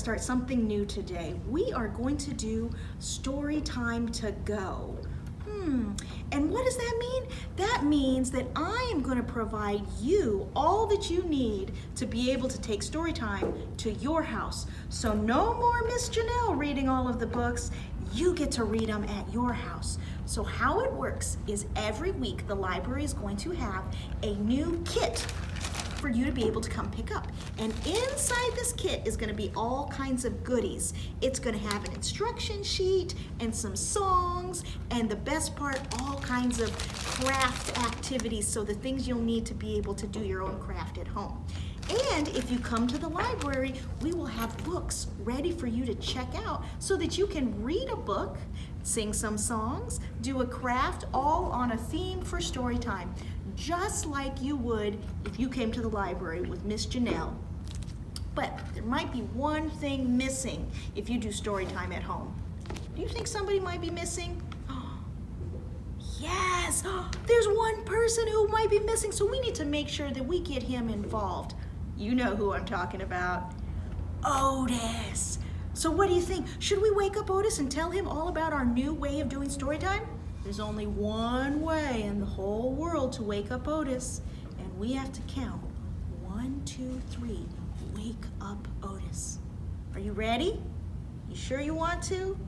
start something new today. We are going to do story time to go. And what does that mean? That means that I am going to provide you all that you need to be able to take story time to your house. So no more Miss Janelle reading all of the books. You get to read them at your house. So how it works is every week the library is going to have a new kit for you to be able to come pick up. And inside this kit is gonna be all kinds of goodies. It's gonna have an instruction sheet and some songs, and the best part, all kinds of craft activities, so the things you'll need to be able to do your own craft at home. And if you come to the library, we will have books ready for you to check out so that you can read a book, sing some songs, do a craft, all on a theme for story time. Just like you would if you came to the library with Miss Janelle. But there might be one thing missing if you do story time at home. Do you think somebody might be missing? Yes, there's one person who might be missing, so we need to make sure that we get him involved. You know who I'm talking about. Otis. So what do you think? Should we wake up Otis and tell him all about our new way of doing story time? There's only one way in the whole world to wake up Otis, and we have to count 1, 2, 3. Wake up Otis. Are you ready? You sure you want to?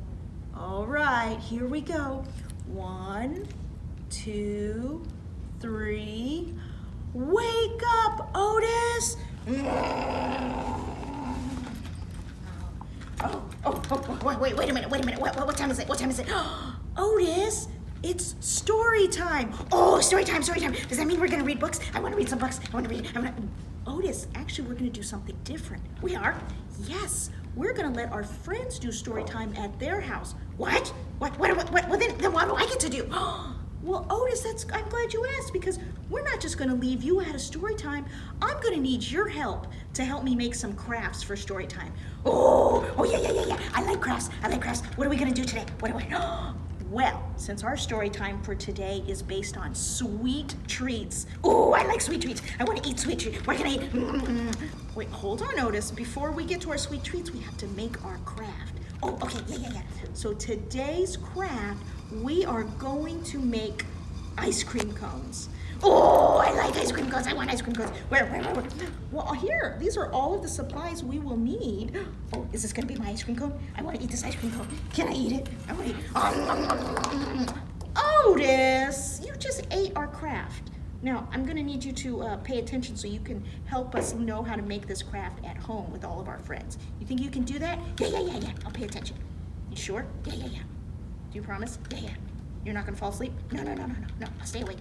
All right, here we go. 1, 2, 3. Wake up, Otis! Wait a minute. What time is it? Otis, it's story time. Oh, story time. Does that mean we're gonna read books? I wanna read some books. Otis, actually we're gonna do something different. We are? Yes, we're gonna let our friends do story time at their house. What? Well, then what do I get to do? Well, Otis, I'm glad you asked, because we're not just gonna leave you out of story time. I'm gonna need your help to help me make some crafts for story time. Oh yeah. I like crafts. What are we gonna do today? Well, since our story time for today is based on sweet treats. Oh, I like sweet treats. I want to eat sweet treats. What can I eat? Wait, hold on, Otis. Before we get to our sweet treats, we have to make our craft. Oh, okay, yeah. So today's craft, we are going to make ice cream cones. Oh, I like ice cream cones. I want ice cream cones. Where? Well, here, these are all of the supplies we will need. Oh, is this gonna be my ice cream cone? I want to eat this ice cream cone. Can I eat it? I want to eat. Otis, you just ate our craft. Now, I'm gonna need you to pay attention so you can help us know how to make this craft at home with all of our friends. You think you can do that? Yeah. I'll pay attention. You sure? Yeah. Do you promise? Yeah. You're not gonna fall asleep? No. I'll stay awake.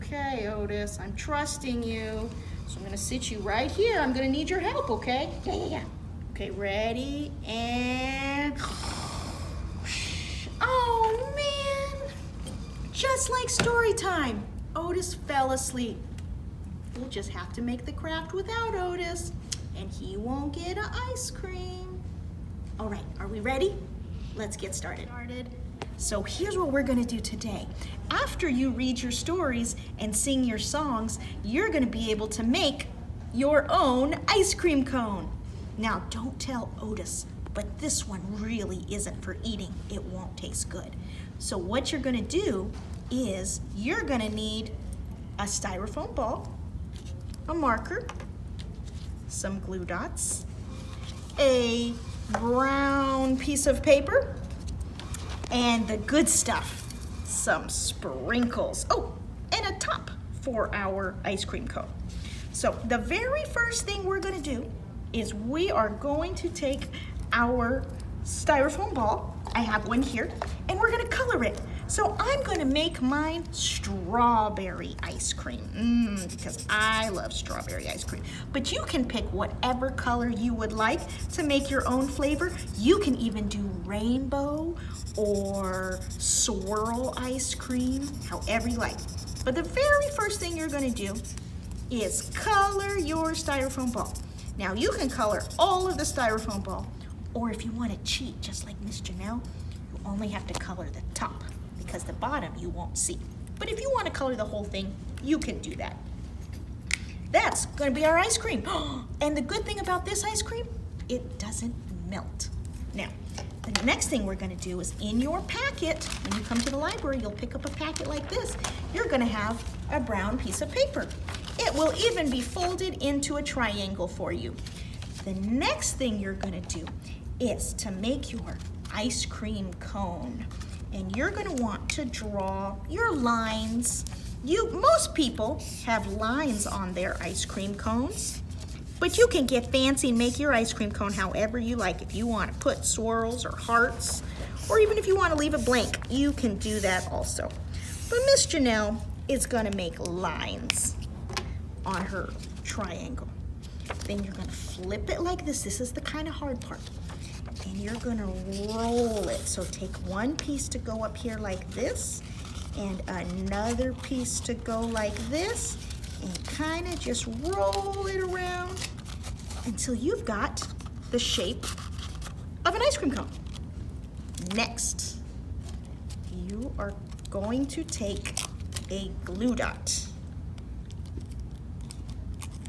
Okay, Otis, I'm trusting you. So I'm gonna sit you right here. I'm gonna need your help, okay? Yeah. Okay, ready, and... Oh, man! Just like story time, Otis fell asleep. We'll just have to make the craft without Otis, and he won't get an ice cream. All right, are we ready? Let's get started. So here's what we're gonna do today. After you read your stories and sing your songs, you're gonna be able to make your own ice cream cone. Now, don't tell Otis, but this one really isn't for eating. It won't taste good. So what you're gonna do is you're gonna need a styrofoam ball, a marker, some glue dots, a brown piece of paper, and the good stuff, some sprinkles. Oh, and a top for our ice cream cone. So the very first thing we're gonna do is we are going to take our styrofoam ball, I have one here, and we're gonna color it. So I'm gonna make mine strawberry ice cream, because I love strawberry ice cream. But you can pick whatever color you would like to make your own flavor. You can even do rainbow or swirl ice cream, however you like. But the very first thing you're gonna do is color your styrofoam ball. Now you can color all of the styrofoam ball, or if you wanna cheat, just like Miss Janelle, you only have to color the top, because the bottom you won't see. But if you want to color the whole thing, you can do that. That's going to be our ice cream. And the good thing about this ice cream it doesn't melt. Now, the next thing we're gonna do is in your packet, when you come to the library, you'll pick up a packet like this. You're gonna have a brown piece of paper. It will even be folded into a triangle for you. The next thing you're gonna do is to make your ice cream cone. And you're gonna want to draw your lines. Most people have lines on their ice cream cones, but you can get fancy and make your ice cream cone however you like. If you want to put swirls or hearts, or even if you want to leave it blank, you can do that also. But Miss Janelle is gonna make lines on her triangle. Then you're gonna flip it like this. This is the kind of hard part. And you're gonna roll it. So take one piece to go up here like this, and another piece to go like this, and kind of just roll it around until you've got the shape of an ice cream cone. Next, you are going to take a glue dot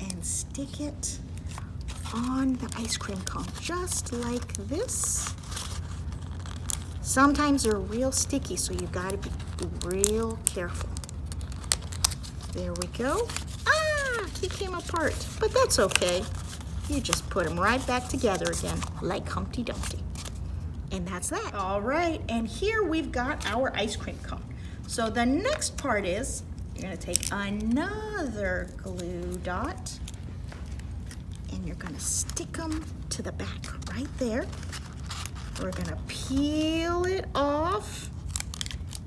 and stick it on the ice cream cone, just like this. Sometimes they're real sticky, so you gotta be real careful. There we go. Ah, he came apart, but that's okay. You just put them right back together again, like Humpty Dumpty. And that's that. All right, and here we've got our ice cream cone. So the next part is, you're gonna take another glue dot, and you're gonna stick them to the back right there. We're gonna peel it off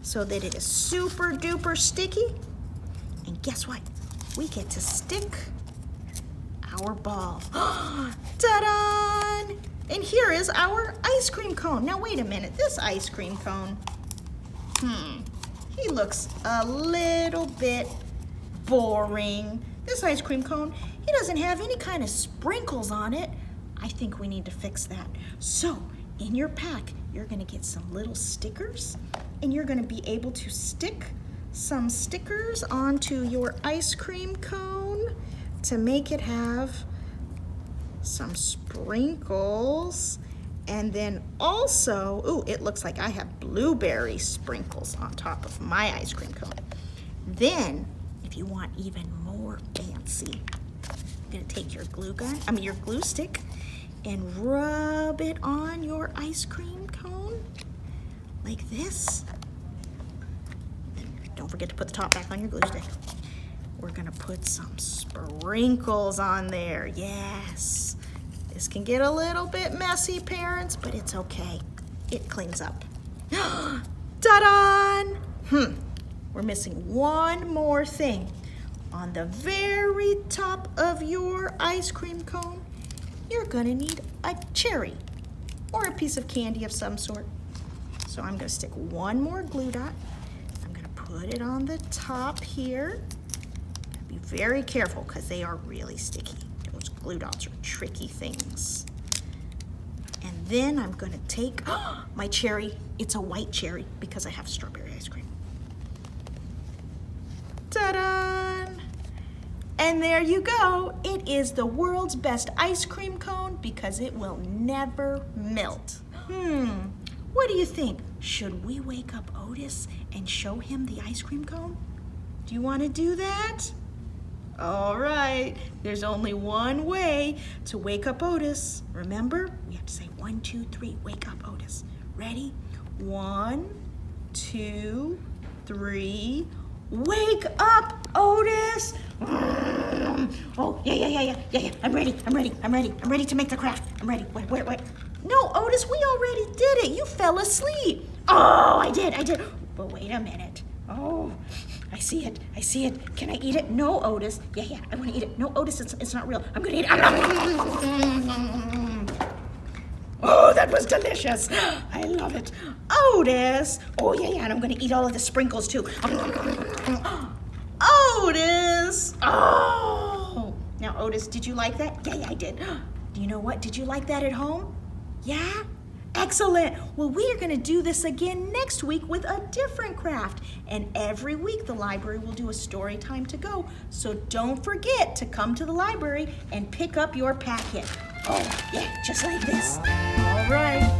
so that it is super duper sticky. And guess what? We get to stick our ball. Ta-da! And here is our ice cream cone. Now wait a minute, this ice cream cone, he looks a little bit boring. This ice cream cone, he doesn't have any kind of sprinkles on it. I think we need to fix that. So in your pack, you're gonna get some little stickers, and you're gonna be able to stick some stickers onto your ice cream cone to make it have some sprinkles. And then also, ooh, it looks like I have blueberry sprinkles on top of my ice cream cone. Then, if you want even more fancy, you're gonna take your your glue stick and rub it on your ice cream cone like this. And don't forget to put the top back on your glue stick. We're gonna put some sprinkles on there, yes. This can get a little bit messy, parents, but it's okay. It cleans up. Ta-da! We're missing one more thing. On the very top of your ice cream cone, you're gonna need a cherry or a piece of candy of some sort. So I'm gonna stick one more glue dot. I'm gonna put it on the top here. Be very careful because they are really sticky. Those glue dots are tricky things. And then I'm gonna take my cherry. It's a white cherry because I have strawberry ice cream. Ta-da! And there you go. It is the world's best ice cream cone because it will never melt. What do you think? Should we wake up Otis and show him the ice cream cone? Do you want to do that? All right, there's only one way to wake up Otis. Remember, we have to say 1, 2, 3, wake up Otis. Ready? 1, 2, 3, wake up Otis! Oh, yeah. I'm ready to make the craft. I'm ready. Wait. No, Otis, we already did it. You fell asleep. Oh, I did. But wait a minute. Oh, I see it. Can I eat it? No, Otis. Yeah, I want to eat it. No, Otis, it's not real. I'm going to eat it. Oh, that was delicious. I love it. Otis. Oh, yeah, and I'm going to eat all of the sprinkles, too. Otis. Oh. Now, Otis, did you like that? Yeah, I did. Do you know what? Did you like that at home? Yeah? Excellent. Well, we are going to do this again next week with a different craft. And every week the library will do a story time to go. So don't forget to come to the library and pick up your packet. Oh, yeah, just like this. All right.